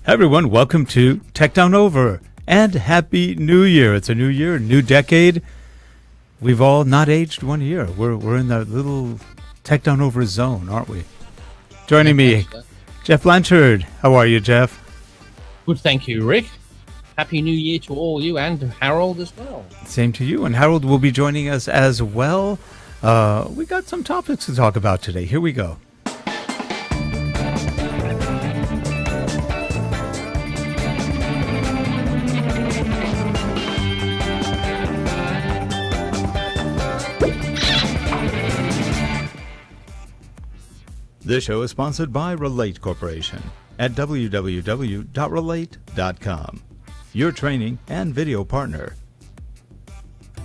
Hey everyone, welcome to Tech Down Over and Happy New Year. It's a new year, new decade. We've all not aged 1 year. We're in that little Tech Down Over zone, aren't we? Joining me, Jeff Blanchard. How are you, Jeff? Good, thank you, Rick. Happy New Year to all you and to Harold as well. Same to you, and Harold will be joining us as well. We got some topics to talk about today. Here we go. This show is sponsored by Relate Corporation at www.relate.com, your training and video partner.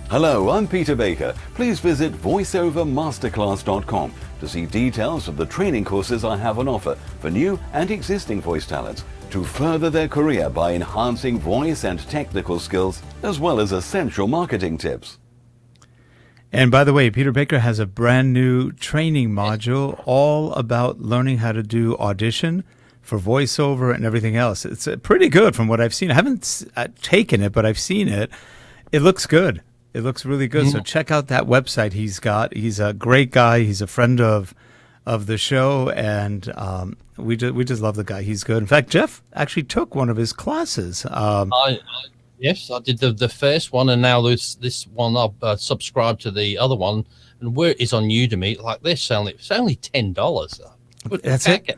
Hello, I'm Peter Baker. Please visit voiceovermasterclass.com to see details of the training courses I have on offer for new and existing voice talents to further their career by enhancing voice and technical skills, as well as essential marketing tips. And by the way, Peter Baker has a brand new training module all about learning how to do audition for voiceover and everything else. It's pretty good from what I've seen. I haven't taken it, but I've seen it. It looks good. It looks really good. Mm-hmm. So check out that website he's got. He's a great guy. He's a friend of the show, and we just love the guy. He's good. In fact, Jeff actually took one of his classes. Yes, I did the first one, and now this one I've subscribed to the other one, and where it's on Udemy like this. It's only $10. That's it.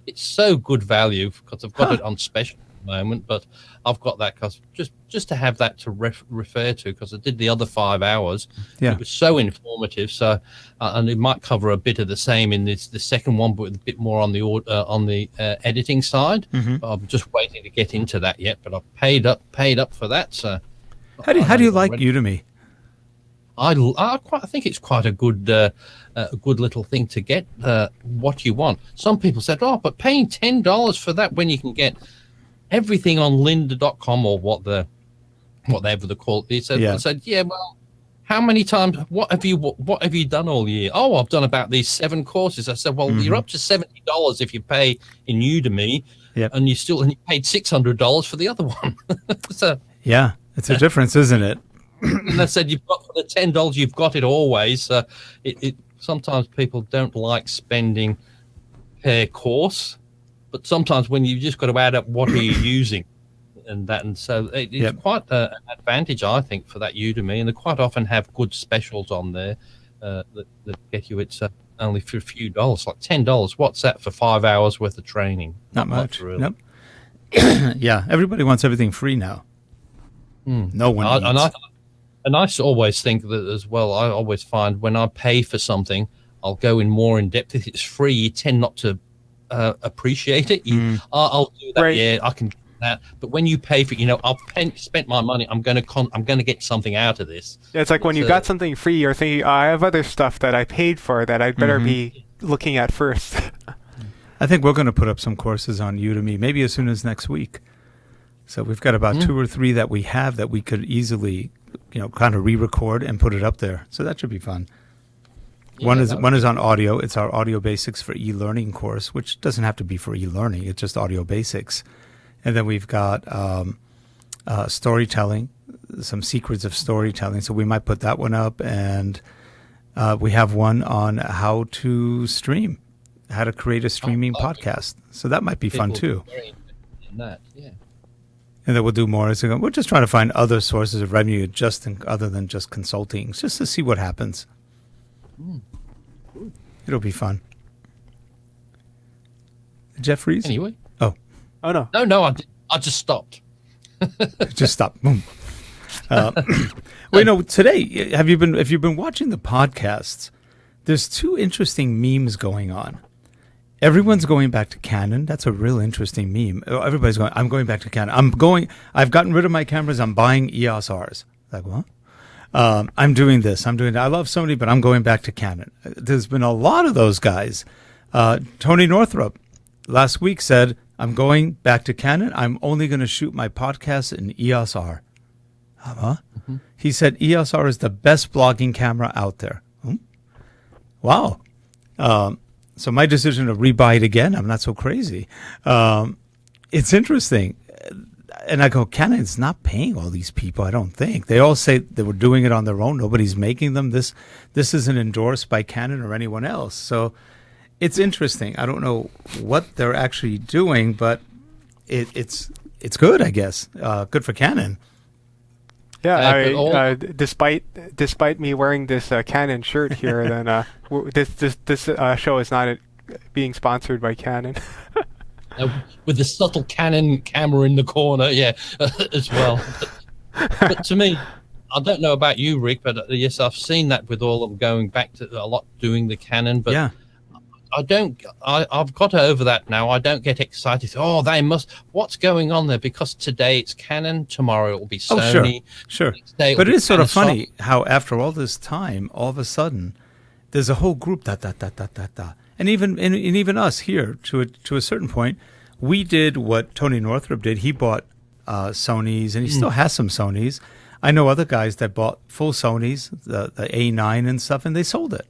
It's so good value because I've got it on special at the moment, but I've got that because just to have that to refer to, because I did the other 5 hours. Yeah. It was so informative. So and it might cover a bit of the same in the second one, but a bit more on the editing side. Mm-hmm. I'm just waiting to get into that yet, but I've paid up for that. So how do you like Udemy? I think it's quite a good little thing to get what you want. Some people said, "Oh, but paying $10 for that when you can get everything on lynda.com or whatever they call it." I said, "Yeah, well, how many times? What have you done all year?" "Oh, I've done about these 7 courses." I said, "Well, you're up to $70 if you pay in Udemy, and you paid $600 for the other one." So yeah, it's a difference, isn't it? And I said, "You've got for the $10, you've got it always." It sometimes people don't like spending per course, but sometimes when you just got to add up what are you using, and so it's quite an advantage, I think, for that Udemy, and they quite often have good specials on there that get you. It's only for a few dollars, like $10. What's that for 5 hours worth of training? Not much, really. Nope. Yeah, everybody wants everything free now. No one needs. And I always think that as well. I always find when I pay for something, I'll go in more in depth. If it's free, you tend not to appreciate it. I'll do that. Right. Yeah, I can do that. But when you pay for it, I've spent my money. I'm going to get something out of this. Yeah, it's like when you got something free, you're thinking, I have other stuff that I paid for that I'd better be looking at first. I think we're going to put up some courses on Udemy, maybe as soon as next week. So we've got about 2 or 3 that we have that we could easily, kind of re-record and put it up there. So that should be fun. Yeah, one is on audio. It's our audio basics for eLearning course, which doesn't have to be for eLearning. It's just audio basics. And then we've got storytelling, some secrets of storytelling. So we might put that one up. And we have one on how to stream, how to create a streaming podcast. So that might be fun too. Very interested in that, yeah. And then we'll do more as we go. We're just trying to find other sources of revenue other than just consulting, just to see what happens. It'll be fun. Jeff Rees? Anyway. Oh, no. No, I just stopped. Just stop. Boom. Today, if you've been watching the podcasts, there's 2 interesting memes going on. Everyone's going back to Canon. That's a real interesting meme. Everybody's going, I'm going back to Canon. I've gotten rid of my cameras. I'm buying EOS Rs. Like, what? I'm doing this. I'm doing that. I love Sony, but I'm going back to Canon. There's been a lot of those guys. Tony Northrup last week said, I'm going back to Canon. I'm only going to shoot my podcast in EOS R. Mm-hmm. He said EOS R is the best blogging camera out there. Wow. So my decision to rebuy it again, I'm not so crazy. it's interesting. And I go, Canon's not paying all these people, I don't think. They all say they were doing it on their own. Nobody's making them. This isn't endorsed by Canon or anyone else. So it's interesting. I don't know what they're actually doing, but it's good, I guess. Good for Canon. Yeah, despite me wearing this Canon shirt here, then this show is not being sponsored by Canon. With the subtle Canon camera in the corner, as well. But to me, I don't know about you, Rick, but yes, I've seen that with all of them going back to a lot doing the Canon, but yeah. I've got over that now. I don't get excited. Oh, they must. What's going on there? Because today it's Canon, tomorrow it will be Sony. Oh, sure. But it is sort of funny how after all this time, all of a sudden, there's a whole group and even us here to a certain point, we did what Tony Northrup did. He bought Sonys, and he still has some Sonys. I know other guys that bought full Sonys, the A9 and stuff, and they sold it.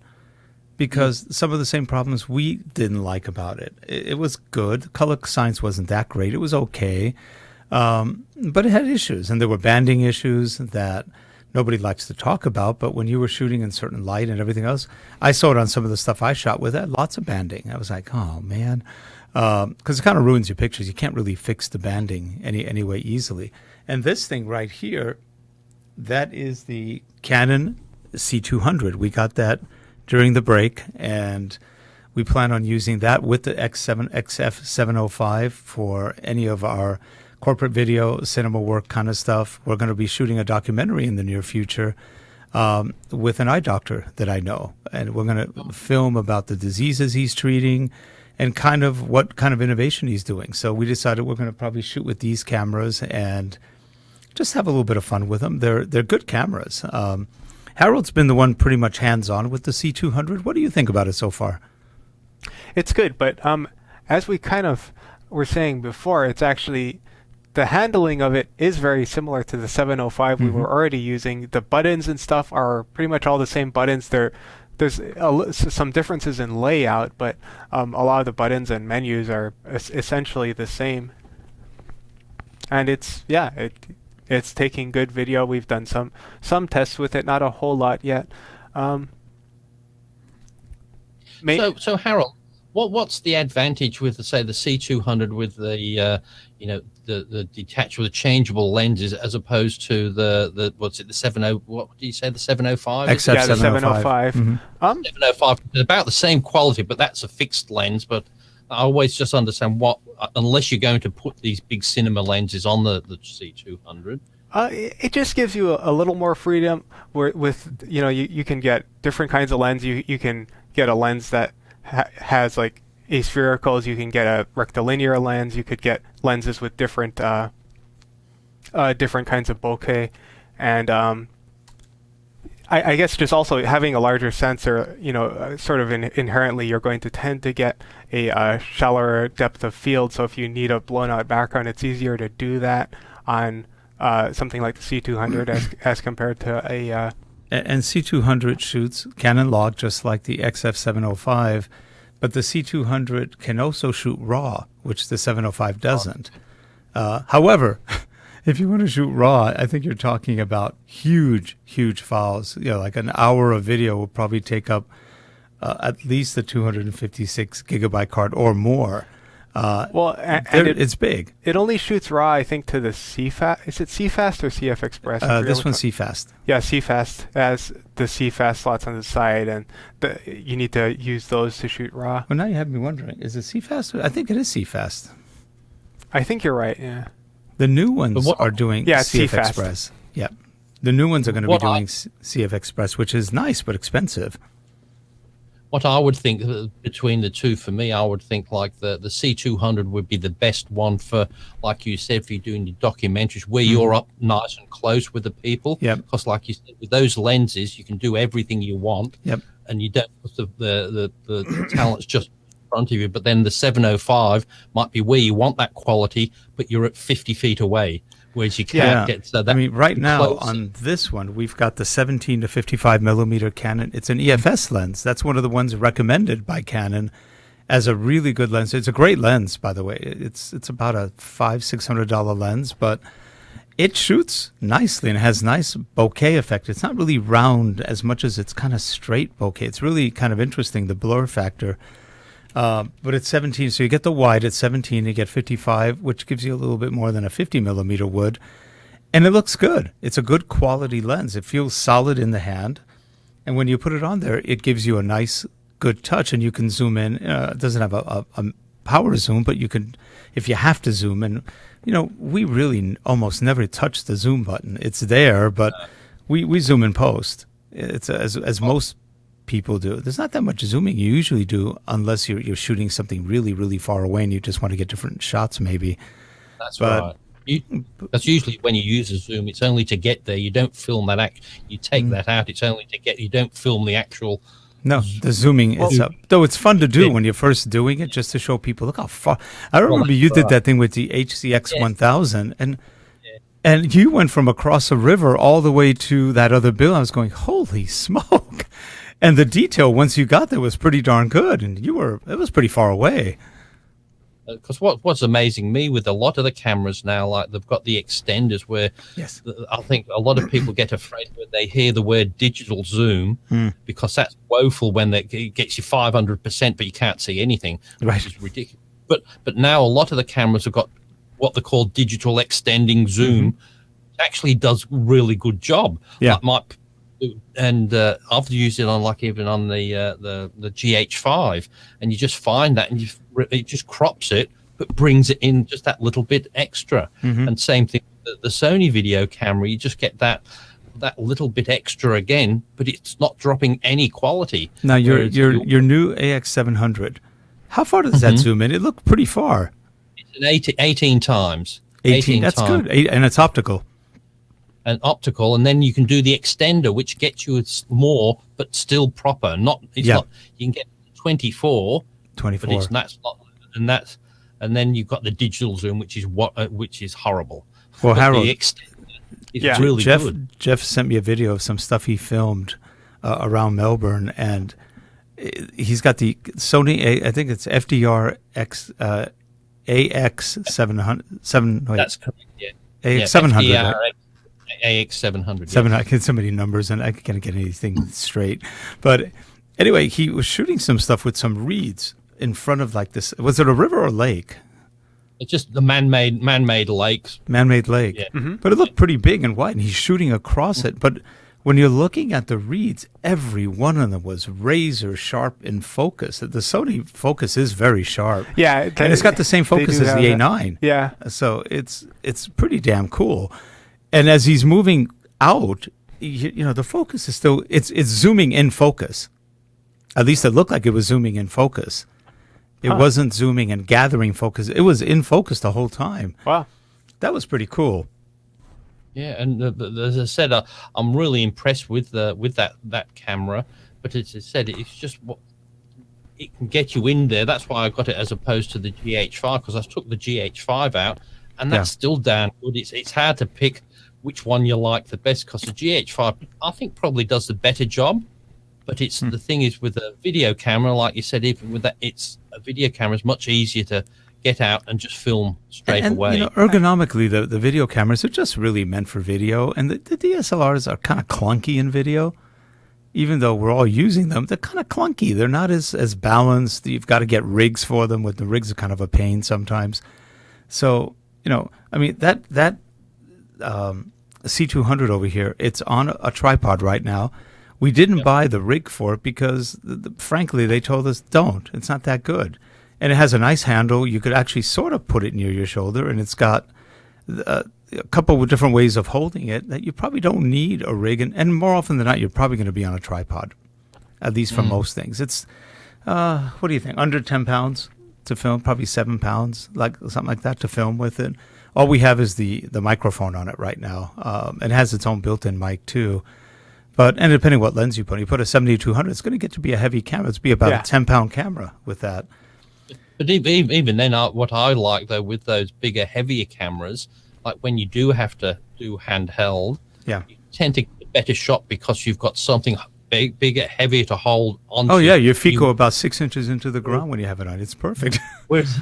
Because some of the same problems we didn't like about it. It was good. Color science wasn't that great. It was okay. But it had issues. And there were banding issues that nobody likes to talk about. But when you were shooting in certain light and everything else, I saw it on some of the stuff I shot with. It had lots of banding. I was like, oh, man. Because it kind of ruins your pictures. You can't really fix the banding anyway easily. And this thing right here, that is the Canon C200. We got that during the break, and we plan on using that with the XF705 for any of our corporate video, cinema work kind of stuff. We're going to be shooting a documentary in the near future with an eye doctor that I know, and we're going to film about the diseases he's treating and kind of what kind of innovation he's doing. So we decided we're going to probably shoot with these cameras and just have a little bit of fun with them. They're good cameras. Harold's been the one pretty much hands-on with the C200. What do you think about it so far? It's good, but as we kind of were saying before, it's actually the handling of it is very similar to the 705 we were already using. The buttons and stuff are pretty much all the same buttons. There's some differences in layout, but a lot of the buttons and menus are essentially the same. And it's taking good video. We've done some tests with it, not a whole lot yet. So Harold, what's the advantage with, say, the C200 with the the detachable, the changeable lenses, as opposed to the what's it, the 70? What do you say, the 705? XF705. Yeah, the 705. 705 is about the same quality, but that's a fixed lens. But I always just understand unless you're going to put these big cinema lenses on the C200. It just gives you a little more freedom with you can get different kinds of lens. You can get a lens that has like aspherical. You can get a rectilinear lens. You could get lenses with different kinds of bokeh, and I guess just also having a larger sensor, sort of inherently you're going to tend to get a shallower depth of field. So if you need a blown out background, it's easier to do that on something like the C200 as compared to a... And C200 shoots Canon log just like the XF705, but the C200 can also shoot RAW, which the 705 doesn't. However... If you want to shoot RAW, I think you're talking about huge files. Like an hour of video will probably take up at least the 256 gigabyte card or more. It's big. It only shoots RAW, I think, to the CFast. Is it CFast or CF Express? This one's CFast. Yeah, CFast has the CFast slots on the side, and you need to use those to shoot RAW. Well, now you have me wondering, is it CFast? I think it is CFast. I think you're right, yeah. The new ones are doing CF Express. Yeah. The new ones are going to be doing CF Express, which is nice but expensive. What I would think between the two, for me, I would think like the C200 would be the best one for, like you said, if you're doing the documentaries where you're up nice and close with the people. Yep. Because like you said, with those lenses, you can do everything you want. Yep. And you don't put the talents just front of you. But then the 705 might be where you want that quality, but you're at 50 feet away, whereas you can't get that. I mean, right now on this one, we've got the 17 to 55 millimeter Canon. It's an EFS lens. That's one of the ones recommended by Canon as a really good lens. It's a great lens, by the way. It's about a $500-600 lens, but it shoots nicely and has nice bokeh effect. It's not really round as much as it's kind of straight bokeh. It's really kind of interesting, the blur factor. But it's 17, so you get the wide at 17, you get 55, which gives you a little bit more than a 50 millimeter would. And it looks good. It's a good quality lens. It feels solid in the hand. And when you put it on there, it gives you a nice, good touch, and you can zoom in. It doesn't have a power zoom, but you can, if you have to zoom in. You know, we really almost never touch the zoom button. It's there, but we zoom in post. It's as most people do. There's not that much zooming you usually do unless you're shooting something really, really far away and you just want to get different shots maybe. That's right. That's usually when you use a zoom, it's only to get there. You don't film that you take that out. It's only to get, you don't film the actual. No, the zooming is up. Though it's fun to do when you're first doing it, just to show people, look how far. I remember you did that thing with the HCX 1000, and you went from across a river all the way to that other building. I was going, holy smoke. And the detail, once you got there, was pretty darn good, and it was pretty far away. Because what's amazing me with a lot of the cameras now, like they've got the extenders where I think a lot of people get afraid when they hear the word digital zoom because that's woeful when it gets you 500%, but you can't see anything, which is ridiculous. But now a lot of the cameras have got what they call digital extending zoom. It actually does really good job. Yeah. I've used it on even on the GH5, and you just find that, and it just crops it, but brings it in just that little bit extra. And same thing with the Sony video camera, you just get that little bit extra again, but it's not dropping any quality. Now your new AX700, how far does that zoom in? It looked pretty far. It's an 18 times. 18 that's times. Good, and it's optical. And optical, and then you can do the extender, which gets you more, but still proper. Not you can get 24, but that's not, and then you've got the digital zoom, which is horrible. Well, Harold, the extender is really good. Jeff sent me a video of some stuff he filmed around Melbourne, and he's got the Sony. I think it's FDR AX700. That's correct. Yeah, AX700. AX700. I get so many numbers, and I can't get anything straight. But anyway, he was shooting some stuff with some reeds in front of like this. Was it a river or lake? It's just the man-made lakes. Man-made lake. Yeah. But it looked pretty big and wide, and he's shooting across it. But when you're looking at the reeds, every one of them was razor sharp in focus. The Sony focus is very sharp. Yeah. And it's got the same focus as the A9. Yeah. So it's pretty damn cool. And as he's moving out, the focus is still, it's zooming in focus. At least it looked like it was zooming in focus. It wasn't zooming and gathering focus. It was in focus the whole time. Wow. That was pretty cool. Yeah, and as I said, I'm really impressed with that camera. But as I said, it's just what it can get you in there. That's why I got it as opposed to the GH5, because I took the GH5 out, and that's still damn good. It's hard to pick which one you like the best, because the GH5 I think probably does the better job. But it's the thing is with a video camera, like you said, even with that, a video camera is much easier to get out and just film straight away. Ergonomically, the video cameras are just really meant for video, and the DSLRs are kind of clunky in video. Even though we're all using them, they're kind of clunky. They're not as balanced. You've got to get rigs for them. With the rigs are kind of a pain sometimes. So that C200 over here, it's on a tripod right now. We didn't buy the rig for it because, frankly, they told us don't. It's not that good. And it has a nice handle. You could actually sort of put it near your shoulder, and it's got a couple of different ways of holding it that you probably don't need a rig. And more often than not, you're probably going to be on a tripod, at least for most things. It's, what do you think, under 10 pounds to film, probably 7 pounds, like something like that to film with it. All we have is the microphone on it right now. It has its own built-in mic, too. And depending what lens you put a 7200, it's going to get to be a heavy camera. It's be about a 10-pound camera with that. But even then, what I like, though, with those bigger, heavier cameras, like when you do have to do handheld, you tend to get a better shot because you've got something bigger, heavier to hold onto. Oh yeah, your feet go about 6 inches into the ground when you have it on. It's perfect. Whereas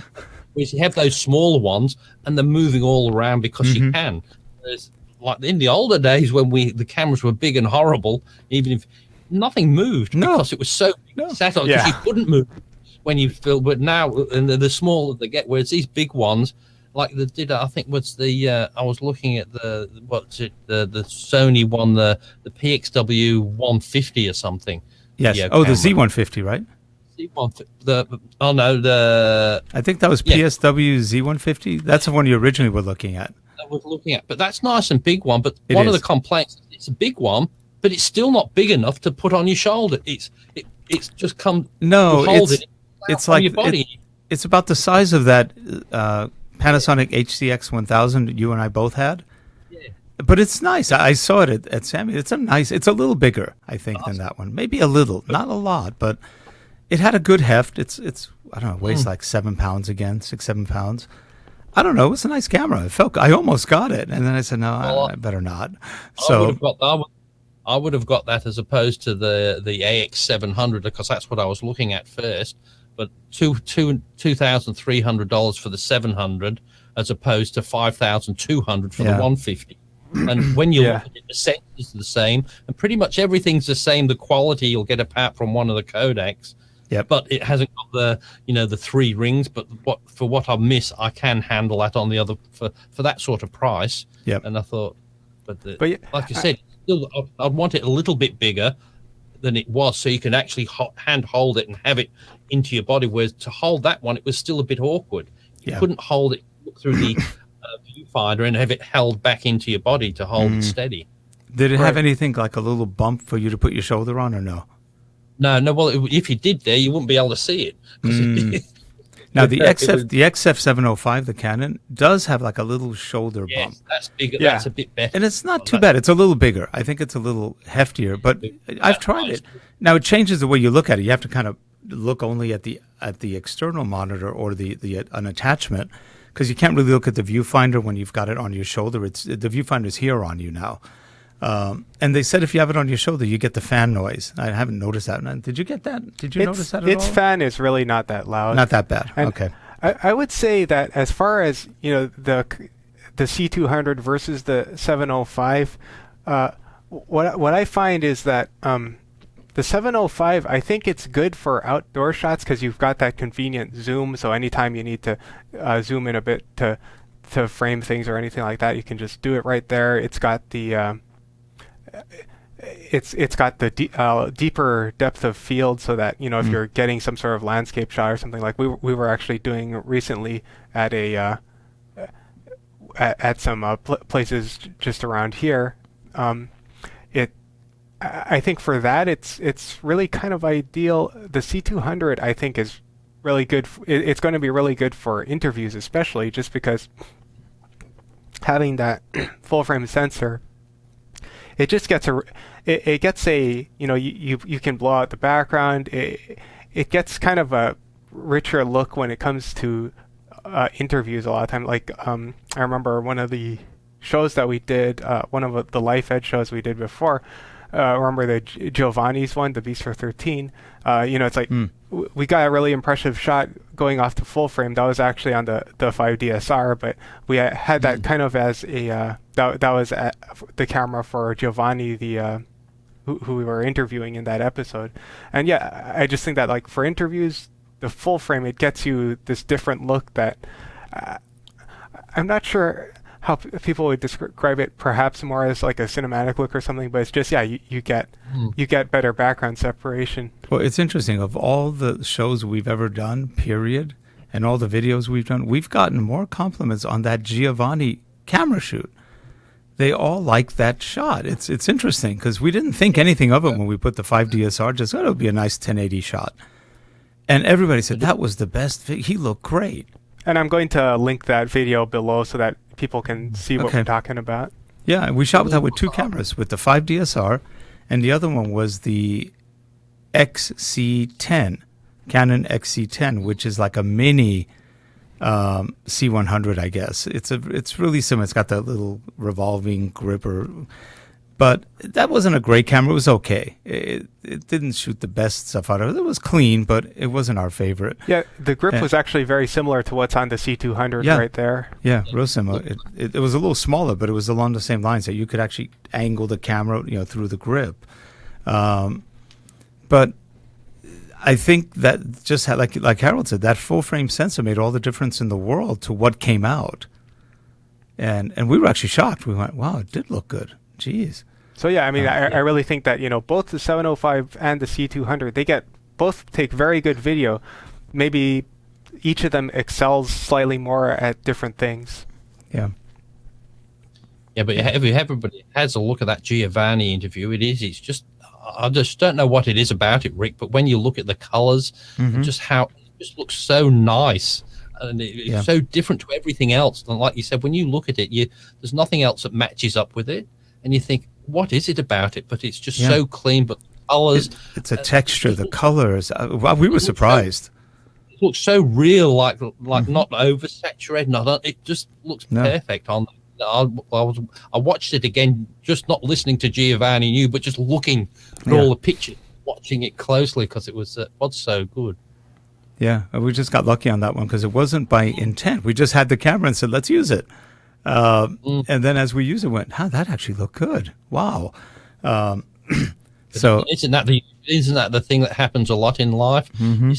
you have those smaller ones, and they're moving all around because you can. Whereas, like in the older days when the cameras were big and horrible, even if nothing moved because it was so sat on, because you couldn't move when you feel. But now, and the smaller they get, whereas these big ones, like the I think was the I was looking at the Sony one, the PXW 150 or something. Yes. The Z150, right? I think that was PSW Z150. That's the one you originally were looking at. I was looking at, but that's nice and big one. But one of the complaints, it's a big one, but it's still not big enough to put on your shoulder. It's just come. No, it's like your body. It's about the size of that Panasonic HCX 1000 you and I both had. Yeah. But it's nice. I saw it at Sammy. It's a little bigger, I think, than that one. Maybe a little, not a lot, but it had a good heft. It's I don't know, weighs like 7 pounds again, 6-7 pounds. I don't know. It's a nice camera. I almost got it, and then I said, no, I better not. So I would have got that as opposed to the AX700, because that's what I was looking at first. But $2,300 for the 700 as opposed to $5,200 for the 150. And when you look at it, the sensors are the same, and pretty much everything's the same. The quality you'll get apart from one of the codecs. Yeah, but it hasn't got the 3 rings. But what I miss, I can handle that on the other for that sort of price. Yeah, and I thought, but like you said, still I'd want it a little bit bigger than it was, so you can actually hand hold it and have it into your body. Whereas to hold that one, it was still a bit awkward. You couldn't hold it through the viewfinder and have it held back into your body to hold it steady. Did it have anything like a little bump for you to put your shoulder on, or no? No. Well, if you did there, you wouldn't be able to see it. Now the XF705, the Canon, does have like a little shoulder bump. That's bigger. Yeah. That's a bit better. And it's not too bad. It's a little bigger. I think it's a little heftier, but I've tried it. Now it changes the way you look at it. You have to kind of look only at the external monitor or an attachment, because you can't really look at the viewfinder when you've got it on your shoulder. The viewfinder's here on you now. And they said if you have it on your shoulder, you get the fan noise. I haven't noticed that. Did you get that? Did you notice that at all? Its fan is really not that loud. Not that bad. And okay. I would say that as far as the C200 versus the 705, what I find is that the 705, I think it's good for outdoor shots because you've got that convenient zoom. So anytime you need to zoom in a bit to frame things or anything like that, you can just do it right there. It's got the it's got the deeper depth of field, so that if you're getting some sort of landscape shot or something, like we were actually doing recently at at some places just around here. I think for that it's really kind of ideal. The C200 I think is really good. It's going to be really good for interviews, especially just because having that full frame sensor, it just gets you can blow out the background. It gets kind of a richer look when it comes to interviews a lot of time. Like I remember one of the shows that we did, one of the Life Ed shows we did before. Remember the Giovanni's one, the Beast for 13. It's like we got a really impressive shot going off the full frame. That was actually on the 5 DSLR, but we had that kind of as a that was the camera for Giovanni, the who we were interviewing in that episode. And yeah, I just think that like for interviews, the full frame, it gets you this different look that I'm not sure how people would describe it, perhaps more as like a cinematic look or something, but it's just you get better background separation. Well, it's interesting. Of all the shows we've ever done, period, and all the videos we've done, we've gotten more compliments on that Giovanni camera shoot. They all like that shot. It's interesting because we didn't think anything of it when we put the 5 DSLR. Just thought it would be a nice 1080 shot, and everybody said that was the best. He looked great. And I'm going to link that video below so that people can see what we're talking about. Yeah, we shot that with 2 cameras, with the 5 DSLR, and the other one was the XC10, Canon XC10, which is like a mini C100, I guess. It's really similar. It's got that little revolving gripper, But that wasn't a great camera. It was okay. It didn't shoot the best stuff out of it. It was clean, but it wasn't our favorite. Yeah, the grip was actually very similar to what's on the C200 right there. Yeah, real similar. It was a little smaller, but it was along the same lines that you could actually angle the camera, through the grip. But I think that just had, like Harold said, that full frame sensor made all the difference in the world to what came out. And we were actually shocked. We went, wow, it did look good. Jeez. So yeah, I mean, I really think that both the 705 and the C200, they both take very good video. Maybe each of them excels slightly more at different things. Yeah. Yeah, but if everybody has a look at that Giovanni interview, it's just, I just don't know what it is about it, Rick. But when you look at the colors, just how it just looks so nice. And it's so different to everything else. And like you said, when you look at it, there's nothing else that matches up with it. And you think, what is it about it? But it's just so clean. But the colors, it's a texture, the colors. We were surprised. It looks so real, like not oversaturated. It just looks perfect. I watched it again, just not listening to Giovanni New, but just looking at all the pictures, watching it closely because it was so good. Yeah, we just got lucky on that one because it wasn't by intent. We just had the camera and said, let's use it. And then as we use it, went, that actually looked good. Wow. So isn't that the thing that happens a lot in life? You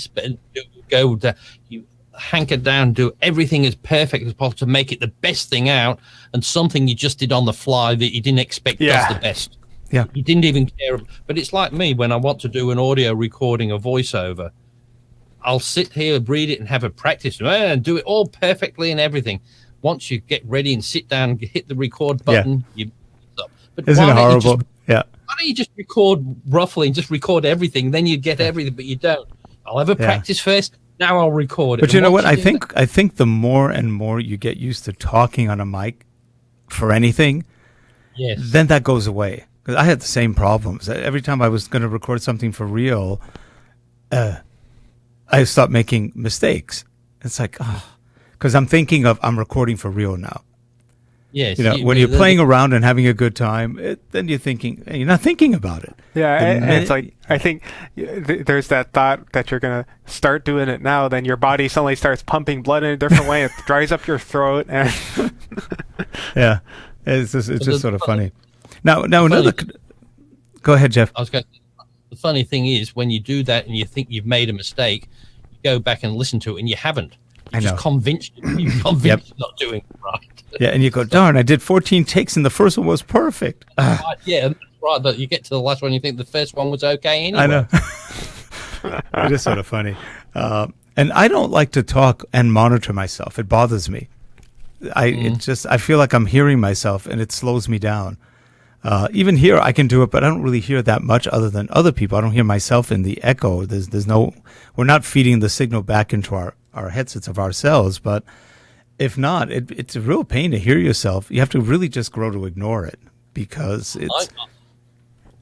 hanker down, do everything as perfect as possible to make it the best thing out, and something you just did on the fly that you didn't expect does the best. Yeah, you didn't even care. But it's like me when I want to do an audio recording, a voiceover. I'll sit here, read it, and have a practice and do it all perfectly and everything. Once you get ready and sit down and hit the record button, you stop. But isn't it horrible? Why don't you just record roughly and just record everything? Then you get everything, but you don't. I'll have a practice first. Now I'll record it. But you know what? I think the more and more you get used to talking on a mic for anything, then that goes away. Because I had the same problems. Every time I was going to record something for real, I stopped making mistakes. It's like, because I'm thinking I'm recording for real now. Yes. When you're playing around and having a good time, then you're not thinking about it. Yeah, and it's like, I think there's that thought that you're going to start doing it now, then your body suddenly starts pumping blood in a different way. It dries up your throat. And yeah, it's just sort of funny. Now another... Go ahead, Jeff. The funny thing is, when you do that and you think you've made a mistake, you go back and listen to it and you haven't. You're just convinced you're not doing it right. Yeah, and you go, darn, I did 14 takes and the first one was perfect. Right, that's right. But you get to the last one, you think the first one was okay anyway. I know. It is sort of funny. And I don't like to talk and monitor myself. It bothers me. I feel like I'm hearing myself and it slows me down. Even here, I can do it, but I don't really hear that much other than other people. I don't hear myself in the echo. We're not feeding the signal back into our headsets of ourselves, but if not, it's a real pain to hear yourself. You have to really just grow to ignore it because it's...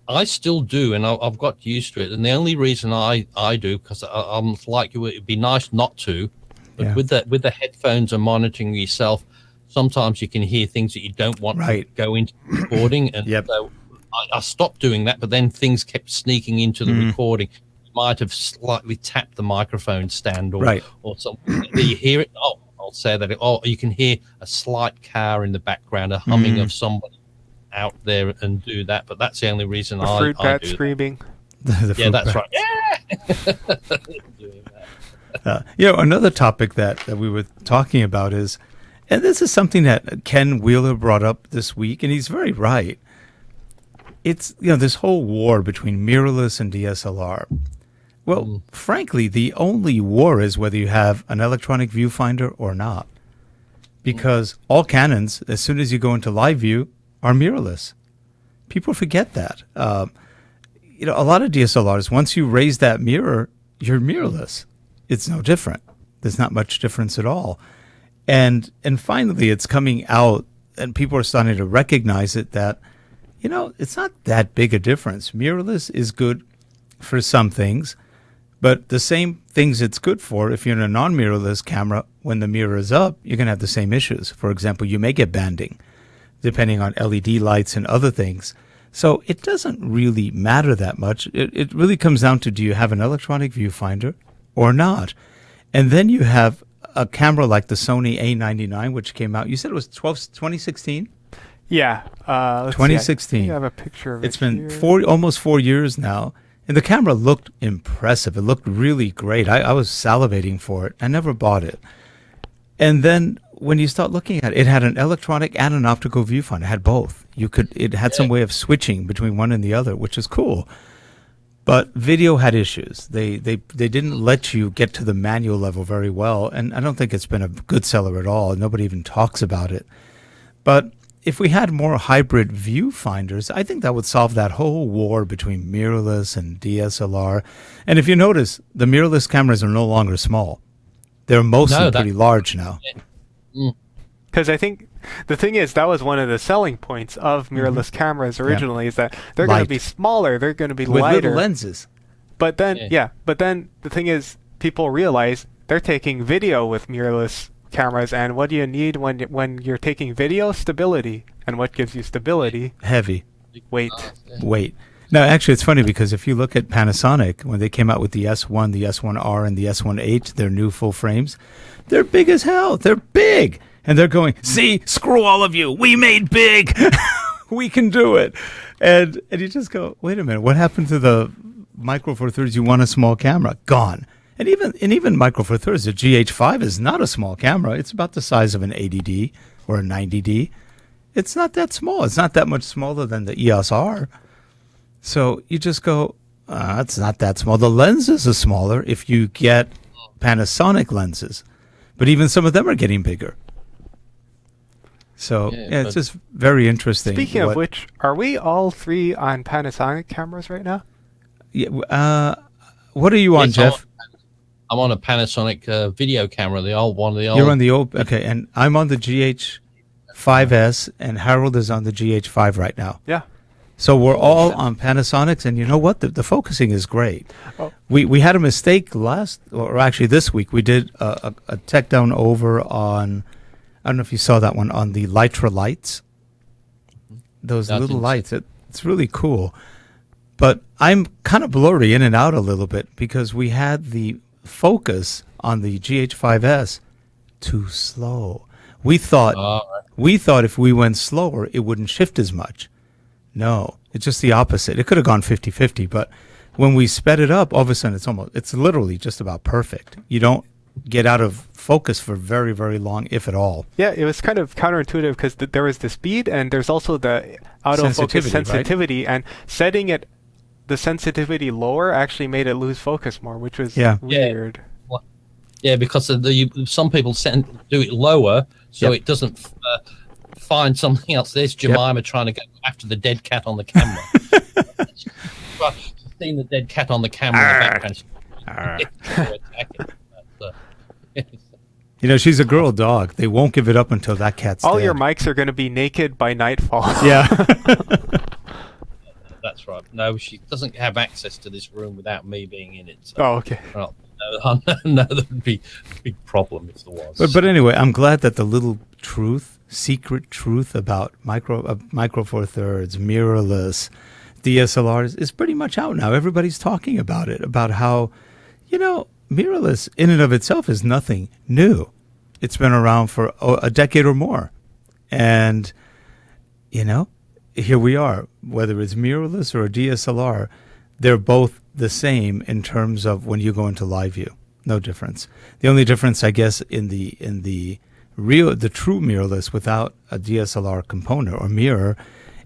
I still do, and I've got used to it. And the only reason I do, because I'm like you, it'd be nice not to, but with the headphones and monitoring yourself, sometimes you can hear things that you don't want to go into recording. And so I stopped doing that, but then things kept sneaking into the recording. You might have slightly tapped the microphone stand or something. You hear it. Oh, I'll say that. Oh, you can hear a slight car in the background, a humming of somebody out there, and do that. But that's the only reason I fruit bat do screaming. That's right. Yeah. Another topic that we were talking about is, and this is something that Ken Wheeler brought up this week, and he's very right. It's, this whole war between mirrorless and DSLR. Well, frankly, the only war is whether you have an electronic viewfinder or not. Because all Canons, as soon as you go into live view, are mirrorless. People forget that. A lot of DSLRs, once you raise that mirror, you're mirrorless. It's no different. There's not much difference at all. And finally, it's coming out, and people are starting to recognize it that, it's not that big a difference. Mirrorless is good for some things, but the same things it's good for, if you're in a non-mirrorless camera, when the mirror is up, you're going to have the same issues. For example, you may get banding, depending on LED lights and other things. So it doesn't really matter that much. It really comes down to, do you have an electronic viewfinder or not? And then you have a camera like the Sony A99, which came out, you said it was 2016? Yeah. 2016. You have a picture of it. It's been here. almost 4 years now. And the camera looked impressive. It looked really great. I was salivating for it. I never bought it. And then when you start looking at it, it had an electronic and an optical viewfinder. It had both. It had some way of switching between one and the other, which is cool. But video had issues. They didn't let you get to the manual level very well, and I don't think it's been a good seller at all. Nobody even talks about it. But if we had more hybrid viewfinders, I think that would solve that whole war between mirrorless and DSLR. And if you notice, the mirrorless cameras are no longer small. They're mostly pretty large now. Because I think the thing is, that was one of the selling points of mirrorless cameras originally, is that they're going to be smaller, they're going to be with lighter. little lenses. But then, but then the thing is, people realize they're taking video with mirrorless cameras, and what do you need when you're taking video? Stability. And what gives you stability? Heavy. Weight. Weight. No, actually, it's funny because if you look at Panasonic, when they came out with the S1, the S1R, and the S1H, their new full frames, they're big as hell. They're big. And they're going, see, screw all of you. We made big. We can do it. And you just go, wait a minute. What happened to the Micro Four Thirds? You want a small camera? Gone. And even Micro Four Thirds, the GH5 is not a small camera. It's about the size of an 80D or a 90D. It's not that small. It's not that much smaller than the EOS R. So you just go, it's not that small. The lenses are smaller if you get Panasonic lenses. But even some of them are getting bigger. So it's just very interesting. Speaking of which, are we all three on Panasonic cameras right now? Yeah. What are you on, Jeff? I'm on a Panasonic video camera, the old one. You're on the old, okay, and I'm on the GH5S, and Harold is on the GH5 right now. Yeah. So we're all on Panasonics, and you know what? The focusing is great. Oh. We had a mistake actually this week. We did a tech down over on, I don't know if you saw that one, on the Litra lights. Those little lights. It's really cool. But I'm kind of blurry in and out a little bit because we had the focus on the GH5S too slow. We thought if we went slower, it wouldn't shift as much. No, it's just the opposite. It could have gone 50-50, but when we sped it up, all of a sudden it's literally just about perfect. You don't get out of focus for very, very long, if at all. Yeah, it was kind of counterintuitive because there was the speed and there's also the autofocus sensitivity, right? And setting it the sensitivity lower actually made it lose focus more, which was weird. Yeah, because some people do it lower, so it doesn't find something else. There's Jemima trying to go after the dead cat on the camera. Well, seen the dead cat on the camera in the background. You know, she's a girl dog. They won't give it up until that cat's All dead. your mics are going to be naked by nightfall. Yeah. That's right. No, she doesn't have access to this room without me being in it. So. Oh, okay. Well, no, that would be a big problem if there was. But anyway, I'm glad that the little secret truth about Micro Four Thirds, mirrorless, DSLRs is pretty much out now. Everybody's talking about it, about how, mirrorless in and of itself is nothing new. It's been around for a decade or more. And, here we are, whether it's mirrorless or a DSLR, they're both the same in terms of when you go into live view. No difference. The only difference, I guess, in the true mirrorless without a DSLR component or mirror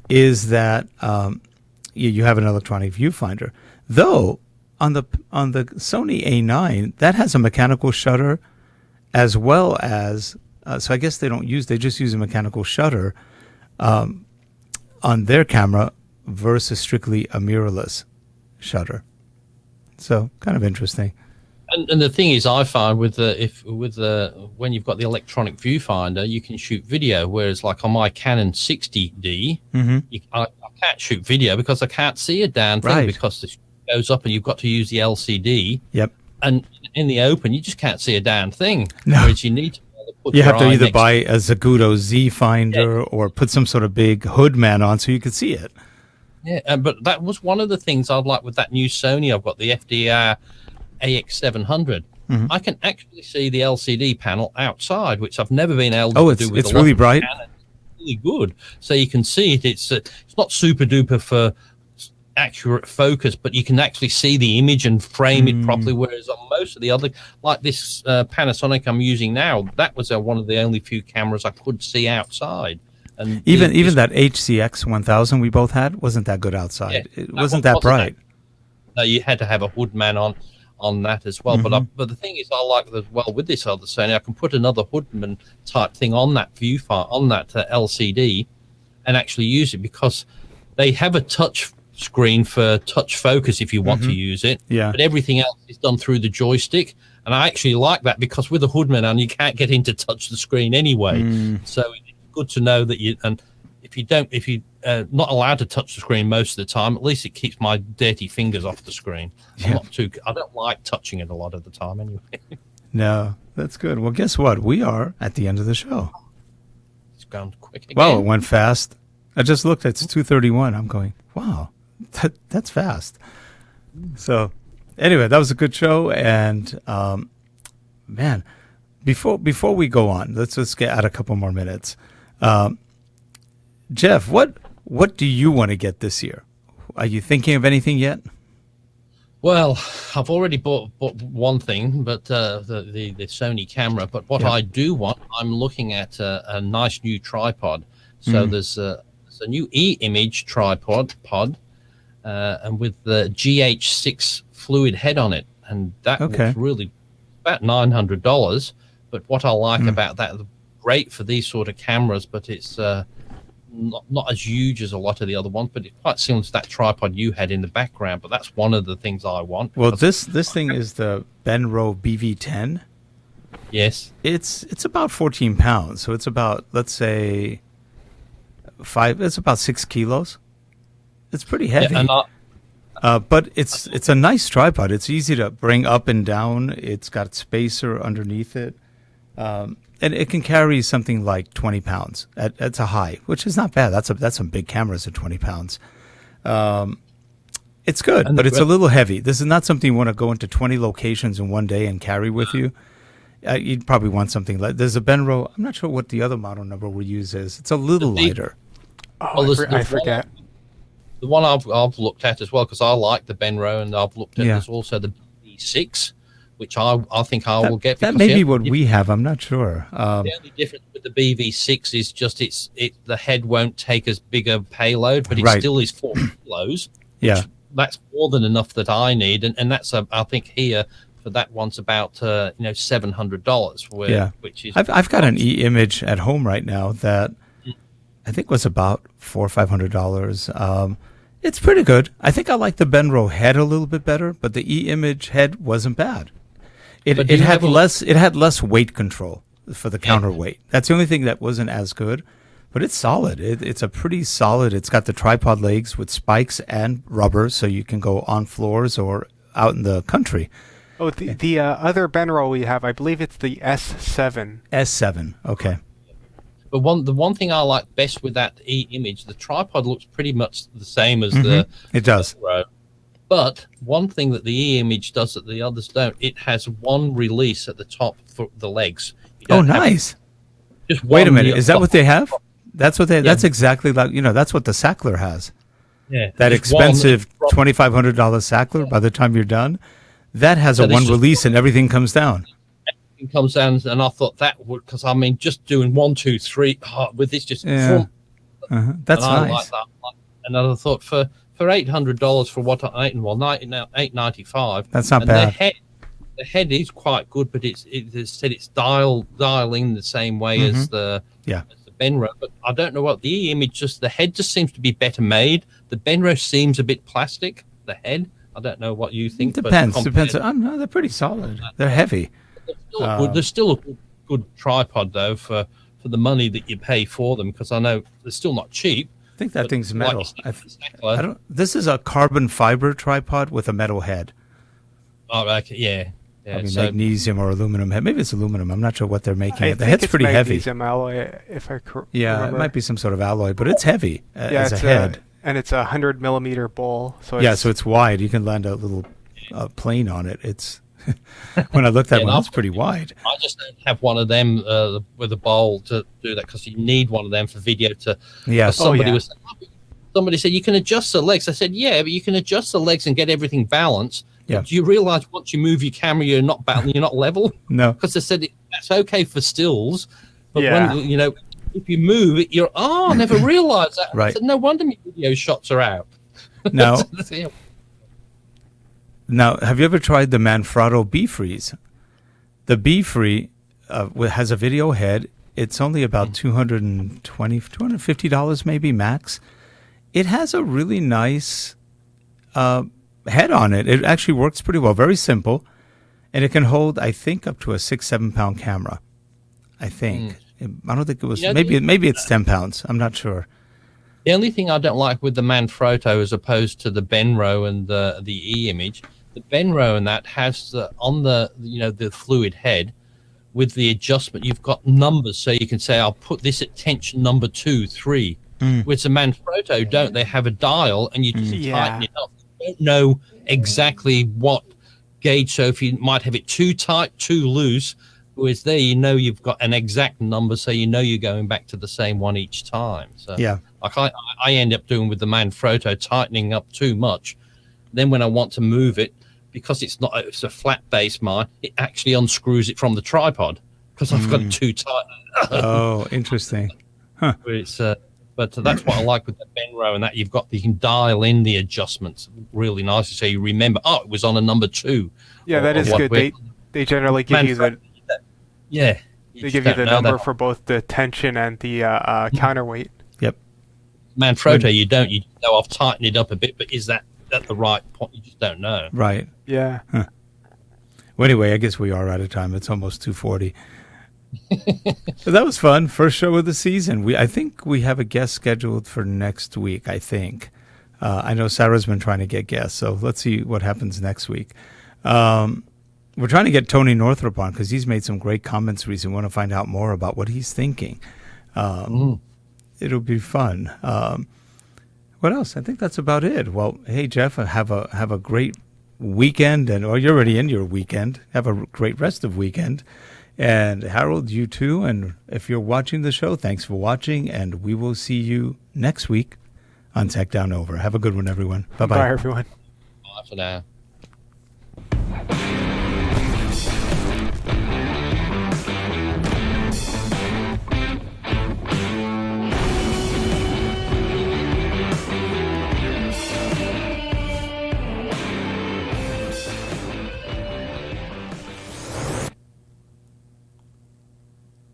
is that you have an electronic viewfinder. Though on the Sony A9, that has a mechanical shutter as well as so I guess they just use a mechanical shutter on their camera versus strictly a mirrorless shutter. So kind of interesting. And the thing is, I find when you've got the electronic viewfinder, you can shoot video. Whereas, like on my Canon 60D, I can't shoot video because I can't see a damn thing because the goes up and you've got to use the LCD. Yep. And in the open, you just can't see a damn thing. No. Whereas you need to. You have to either buy a Zagudo Z finder or put some sort of big hood man on so you can see it. Yeah, but that was one of the things I'd like with that new Sony. I've got the FDR AX700. I can actually see the LCD panel outside, which I've never been able to do with it's really bright. Canon. It's really good, so you can see it. It's not super duper for accurate focus, but you can actually see the image and frame it properly. Whereas on most of the other, like this Panasonic I'm using now, that was one of the only few cameras I could see outside. And even that HCX 1000 we both had wasn't that good outside. Yeah, it wasn't that bright. No, you had to have a hood man on that as well. But the thing is, I like as well with this other Sony, I can put another hoodman type thing on that viewfinder, on that LCD, and actually use it, because they have a touch screen for touch focus if you want to use it. Yeah. But everything else is done through the joystick. And I actually like that, because with a hoodman on, you can't get in to touch the screen anyway. So it's good to know that if you're not allowed to touch the screen most of the time, at least it keeps my dirty fingers off the screen. I don't like touching it a lot of the time anyway. No, that's good. Well, guess what? We are at the end of the show. It's gone quick again. Wow, it went fast. I just looked. It's 2:31. I'm going, wow, that's fast. So anyway, that was a good show. And man, before we go on, let's just add a couple more minutes. Jeff, what do you want to get this year? Are you thinking of anything yet? Well, I've already bought one thing, but the Sony camera. But what I do want, I'm looking at a nice new tripod. So there's a new e-image tripod and with the GH6 fluid head on it, and that was really about $900. But what I like about that, great for these sort of cameras, but it's not as huge as a lot of the other ones, but it's quite similar to that tripod you had in the background. But that's one of the things I want. Well, this thing is the Benro BV10. Yes, it's about 14 pounds, so it's about, let's say, it's about 6 kilos. It's pretty heavy. But it's a nice tripod. It's easy to bring up and down. It's got spacer underneath it. And it can carry something like 20 pounds. That's a high, which is not bad. That's some big cameras at 20 pounds. It's good, but it's a little heavy. This is not something you want to go into 20 locations in one day and carry with you. You'd probably want something like, there's a Benro. I'm not sure what the other model number we use is. It's a little lighter. I forget. The one I've looked at as well, because I like the Benro, and I've looked at there's also the B6, which I think I will get. That may be what we have. I'm not sure. The only difference with the BV6 is just the head won't take as big a payload, but it still is 4 kilos. Yeah, that's more than enough that I need, and that's I think here for that one's about $700. Which is I've got an e-image at home right now that I think was about $400 or $500. It's pretty good. I think I like the Benro head a little bit better, but the e-image head wasn't bad. It had less weight control for the counterweight. That's the only thing that wasn't as good, but it's solid. It's a pretty solid. It's got the tripod legs with spikes and rubber, so you can go on floors or out in the country. Oh, the other Benro we have, I believe it's the S7. S7, okay. But the one thing I like best with that e-image, the tripod looks pretty much the same as the. It does. But one thing that the e-image does that the others don't, it has one release at the top for the legs. Oh, nice. Just wait a minute. Is that what they have? That's what they. Yeah. That's exactly like that's what the Sackler has. Yeah. That expensive $2,500 Sackler. By the time you're done, that has a one release and everything comes down. Comes down, and I thought that would, because I mean, just doing 1, 2, 3 with this just that's nice. I like that. And I thought for $800 for what $895. That's not bad. The head is quite good, but it's dialing the same way as the Benro. But I don't know what the e-image the head just seems to be better made. The Benro seems a bit plastic. The head, I don't know what you think. Depends. No, they're pretty solid. They're heavy. There's still a good tripod though for the money that you pay for them, because I know they're still not cheap. I think that thing's metal. I don't. This is a carbon fiber tripod with a metal head. Oh, okay, yeah. I mean, magnesium or aluminum head. Maybe it's aluminum. I'm not sure what they're making. The head's pretty heavy. Magnesium alloy, if I remember. It might be some sort of alloy, but it's heavy as a head. And it's a 100-millimeter bowl. So it's wide. You can land a little plane on it. It's when I looked at one, it's pretty wide. I just don't have one of them with a bowl to do that, because you need one of them for video to. Yeah. Somebody said you can adjust the legs. I said, yeah, but you can adjust the legs and get everything balanced. Yeah. Do you realize once you move your camera, you're not balanced, you're not level? No. Because they said that's okay for stills, but when, if you move it, I never realized that. Right. I said, no wonder my video shots are out. Now, have you ever tried the Manfrotto B-Freeze? The B-Free has a video head. It's only about $250 maybe max. It has a really nice head on it. It actually works pretty well. Very simple. And it can hold, I think, up to a 6-7 pound camera. I think. I don't think it was. Maybe it's 10 pounds. I'm not sure. The only thing I don't like with the Manfrotto, as opposed to the Benro and the E-image, the Benro and that has the fluid head with the adjustment. You've got numbers, so you can say, I'll put this at tension number 2, 3. Which the Manfrotto don't. They have a dial, and you just tighten it up. You don't know exactly what gauge. So if you might have it too tight, too loose, whereas there you've got an exact number, so you're going back to the same one each time. So like I end up doing with the Manfrotto, tightening up too much. Then when I want to move it, because it's a flat base mine, it actually unscrews it from the tripod because I've got it too tight. Oh, interesting. Huh. But that's what I like with the Benro, and that you can dial in the adjustments really nicely, so you remember. It was on a number 2. Yeah, that is good. They generally give you the they give you the number for both the tension and the counterweight. Yep. Manfrotto, you don't. You know, I've tightened it up a bit, but is that at the right point? You just don't know. Right. Yeah. Huh. Well, anyway, I guess we are out of time. It's almost 2:40. But that was fun. First show of the season. I think we have a guest scheduled for next week, I think. I know Sarah's been trying to get guests, so let's see what happens next week. We're trying to get Tony Northrup on because he's made some great comments recently. We want to find out more about what he's thinking. It'll be fun. What else? I think that's about it. Well, hey, Jeff, have a great weekend. You're already in your weekend. Have a great rest of weekend. And Harold, you too. And if you're watching the show, thanks for watching. And we will see you next week on Tech Down Over. Have a good one, everyone. Bye-bye. Bye, everyone. Bye for now.